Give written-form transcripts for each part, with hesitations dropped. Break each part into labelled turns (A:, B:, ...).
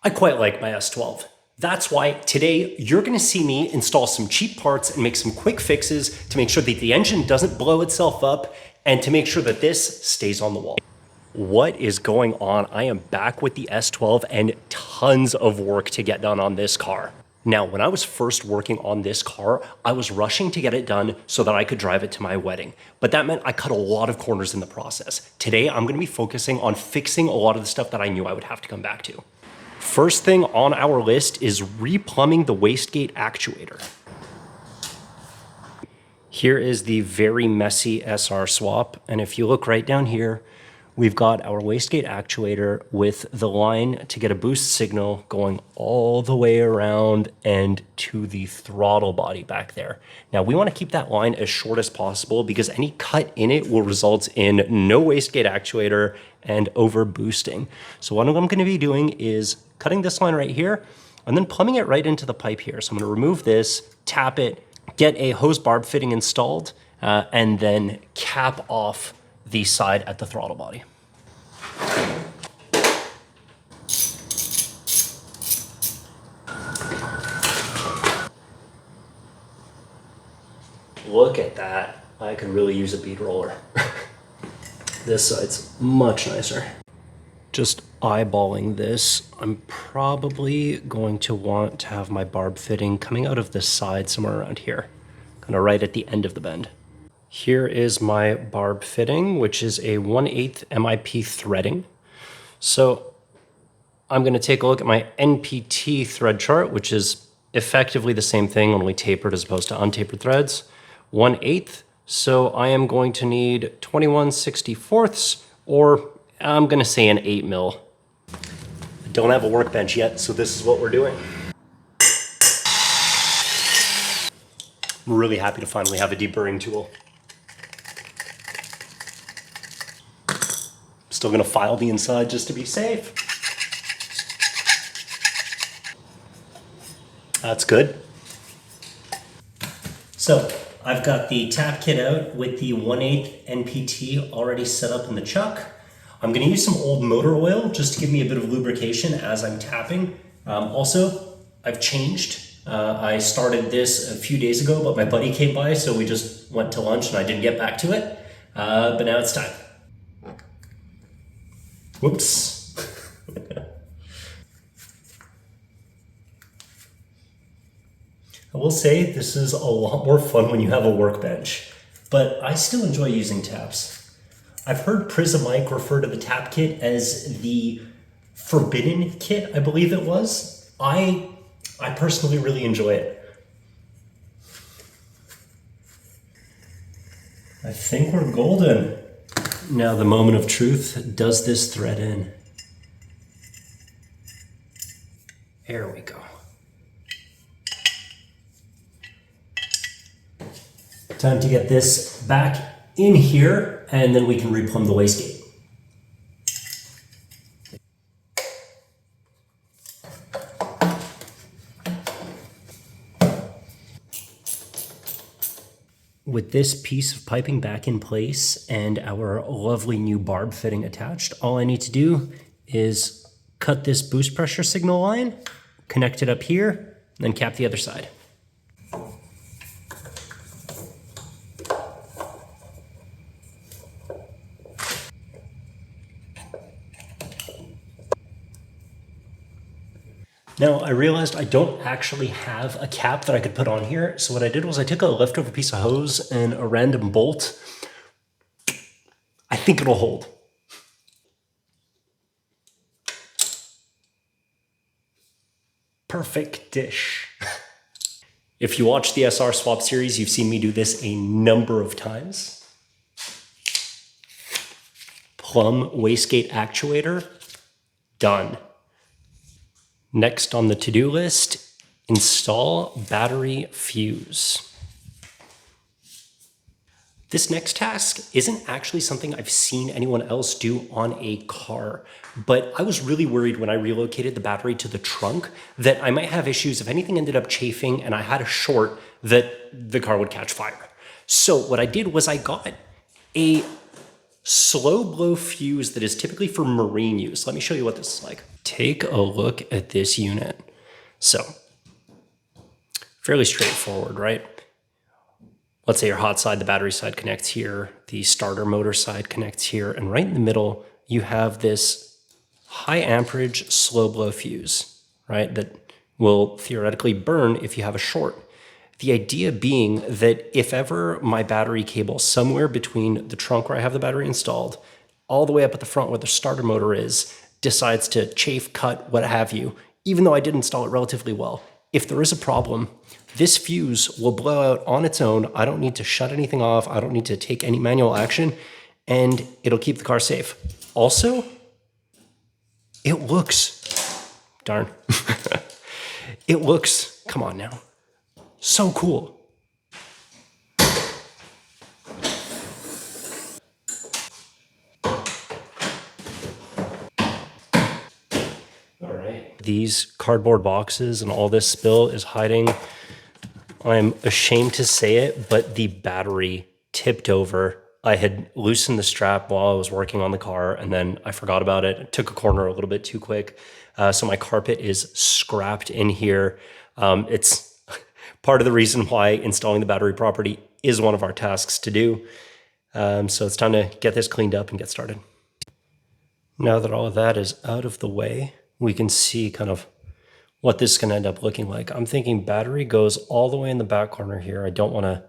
A: I quite like my S12. That's why today you're gonna see me install some cheap parts and make some quick fixes to make sure that the engine doesn't blow itself up and to make sure that this stays on the wall. What is going on? I am back with the S12 and tons of work to get done on this car. Now, when I was first working on this car, I was rushing to get it done so that I could drive it to my wedding. But that meant I cut a lot of corners in the process. Today, I'm gonna be focusing on fixing a lot of the stuff that I knew I would have to come back to. First thing on our list is replumbing the wastegate actuator. Here is the very messy SR swap, and if you look right down here, we've got our wastegate actuator with the line to get a boost signal going all the way around and to the throttle body back there. Now we want to keep that line as short as possible because any cut in it will result in no wastegate actuator and overboosting. So what I'm going to be doing is cutting this line right here and then plumbing it right into the pipe here. So I'm going to remove this, tap it, get a hose barb fitting installed, and then cap off the side at the throttle body. Look at that. I could really use a bead roller. This side's much nicer. Just eyeballing this, I'm probably going to want to have my barb fitting coming out of the side somewhere around here, kind of right at the end of the bend. Here is my barb fitting, which is a 1/8 MIP threading. So I'm going to take a look at my NPT thread chart, which is effectively the same thing, only tapered as opposed to untapered threads. 1/8. So I am going to need 21/64, or I'm going to say an 8 mil. I don't have a workbench yet, so this is what we're doing. I'm really happy to finally have a deburring tool. Still gonna file the inside just to be safe. That's good. So I've got the tap kit out with the 1/8 NPT already set up in the chuck. I'm gonna use some old motor oil just to give me a bit of lubrication as I'm tapping. Also, I've changed. I started this a few days ago, but my buddy came by, so we just went to lunch and I didn't get back to it. But now it's time. Whoops. I will say this is a lot more fun when you have a workbench, but I still enjoy using taps. I've heard Prismike refer to the tap kit as the forbidden kit, I believe it was. I personally really enjoy it. I think we're golden. Now the moment of truth, does this thread in? There we go. Time to get this back in here and then we can replumb the wastegate. With this piece of piping back in place and our lovely new barb fitting attached, all I need to do is cut this boost pressure signal line, connect it up here, and then cap the other side. Now, I realized I don't actually have a cap that I could put on here, so what I did was I took a leftover piece of hose and a random bolt. I think it'll hold. Perfect dish. If you watch the SR swap series, you've seen me do this a number of times. Plumb wastegate actuator, done. Next on the to-do list, install battery fuse. This next task isn't actually something I've seen anyone else do on a car, but I was really worried when I relocated the battery to the trunk that I might have issues if anything ended up chafing and I had a short that the car would catch fire. So what I did was I got a slow blow fuse that is typically for marine use. Let me show you what this is like. Take a look at this unit. So, fairly straightforward, right? Let's say your hot side, the battery side connects here, the starter motor side connects here, and right in the middle, you have this high amperage slow blow fuse, right? That will theoretically burn if you have a short. The idea being that if ever my battery cable somewhere between the trunk where I have the battery installed, all the way up at the front where the starter motor is, decides to chafe, cut, what have you, even though I did install it relatively well, if there is a problem, this fuse will blow out on its own. I don't need to shut anything off. I don't need to take any manual action, and it'll keep the car safe. Also, it looks, darn, it looks, come on now, so cool. All right. These cardboard boxes and all this spill is hiding, I'm ashamed to say it, but the battery tipped over. I had loosened the strap while I was working on the car, and then I forgot about it. I took a corner a little bit too quick. So my carpet is scrapped in here. It's part of the reason why installing the battery properly is one of our tasks to do. So it's time to get this cleaned up and get started. Now that all of that is out of the way, we can see kind of what this is going to end up looking like. I'm thinking battery goes all the way in the back corner here. I don't want to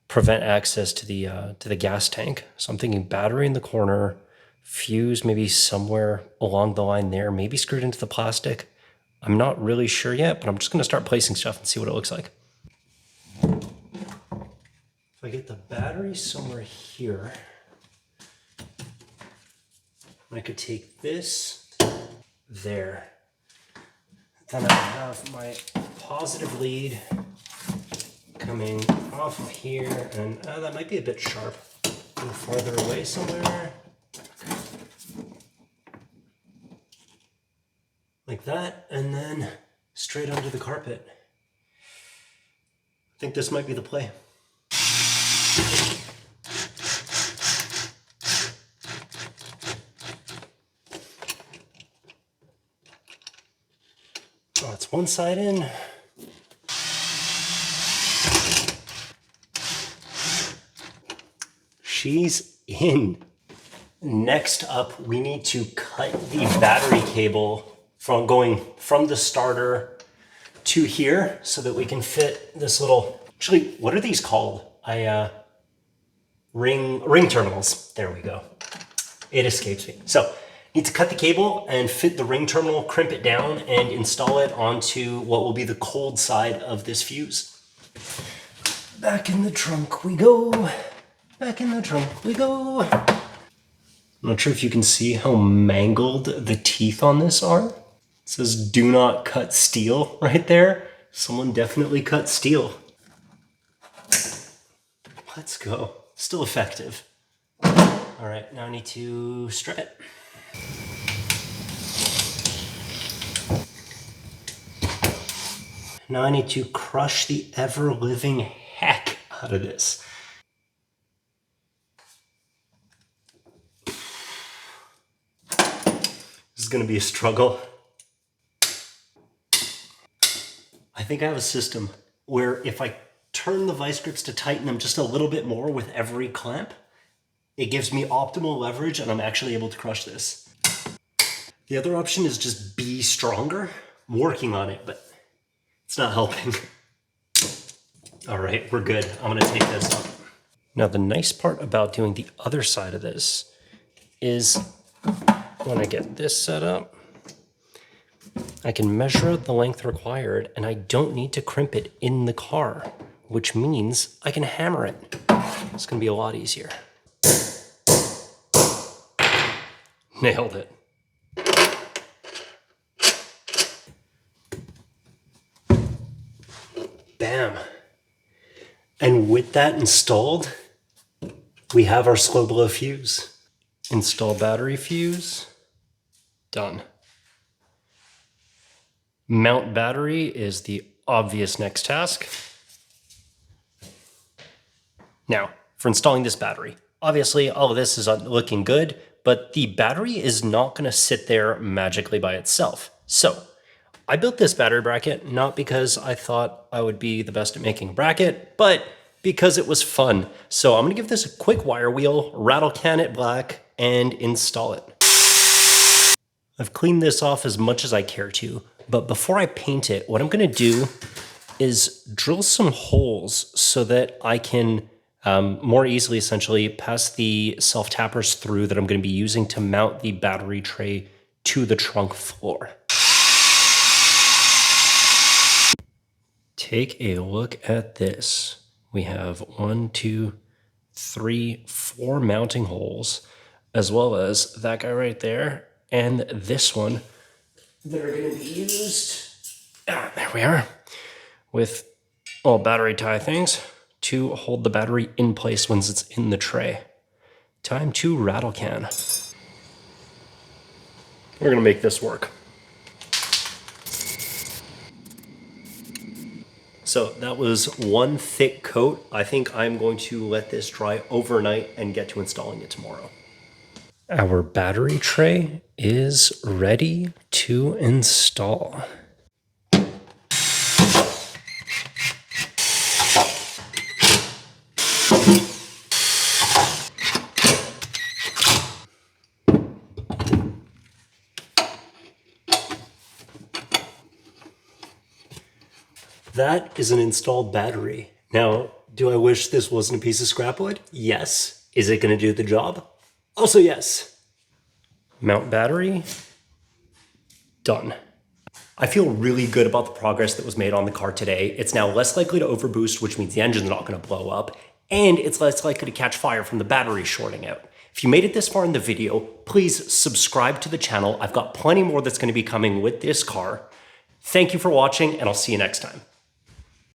A: prevent access to the gas tank. So I'm thinking battery in the corner, fuse maybe somewhere along the line there, maybe screwed into the plastic. I'm not really sure yet, but I'm just going to start placing stuff and see what it looks like. If I get the battery somewhere here, I could take this there. Then I have my positive lead coming off of here, and that might be a bit sharp. A little farther away somewhere. Like that, and then straight under the carpet. I think this might be the play. Oh, it's one side in. She's in. Next up, we need to cut the battery cable from going from the starter to here so that we can fit this little, actually, what are these called? Ring terminals. There we go. It escapes me. So, need to cut the cable and fit the ring terminal, crimp it down, and install it onto what will be the cold side of this fuse. Back in the trunk we go. Back in the trunk we go. I'm not sure if you can see how mangled the teeth on this are. It says do not cut steel right there. Someone definitely cut steel. Let's go. Still effective. All right, now I need to strut it. Now I need to crush the ever-living heck out of this. This is going to be a struggle. I think I have a system where if I turn the vice grips to tighten them just a little bit more with every clamp, it gives me optimal leverage and I'm actually able to crush this. The other option is just be stronger. I'm working on it, but it's not helping. All right, we're good. I'm gonna take this up. Now the nice part about doing the other side of this is when I get this set up, I can measure out the length required and I don't need to crimp it in the car, which means I can hammer it. It's gonna be a lot easier. Nailed it. Bam. And with that installed, we have our slow blow fuse. Install battery fuse. Done. Mount battery is the obvious next task. Now, for installing this battery, Obviously, all of this is looking good, but the battery is not going to sit there magically by itself. So I built this battery bracket not because I thought I would be the best at making a bracket, but because it was fun. So I'm going to give this a quick wire wheel, rattle can it black, and install it. I've cleaned this off as much as I care to, but before I paint it, what I'm going to do is drill some holes so that I can more easily essentially pass the self-tappers through that I'm going to be using to mount the battery tray to the trunk floor. Take a look at this. We have 1, 2, 3, 4 mounting holes, as well as that guy right there and this one that are going to be used. There we are, with all battery tie things to hold the battery in place once it's in the tray. Time to rattle can. We're gonna make this work. So that was one thick coat. I think I'm going to let this dry overnight and get to installing it tomorrow. Our battery tray is ready to install. That is an installed battery. Now, do I wish this wasn't a piece of scrap wood? Yes. Is it going to do the job? Also yes. Mount battery. Done. I feel really good about the progress that was made on the car today. It's now less likely to overboost, which means the engine's not going to blow up, and it's less likely to catch fire from the battery shorting out. If you made it this far in the video, please subscribe to the channel. I've got plenty more that's going to be coming with this car. Thank you for watching, and I'll see you next time.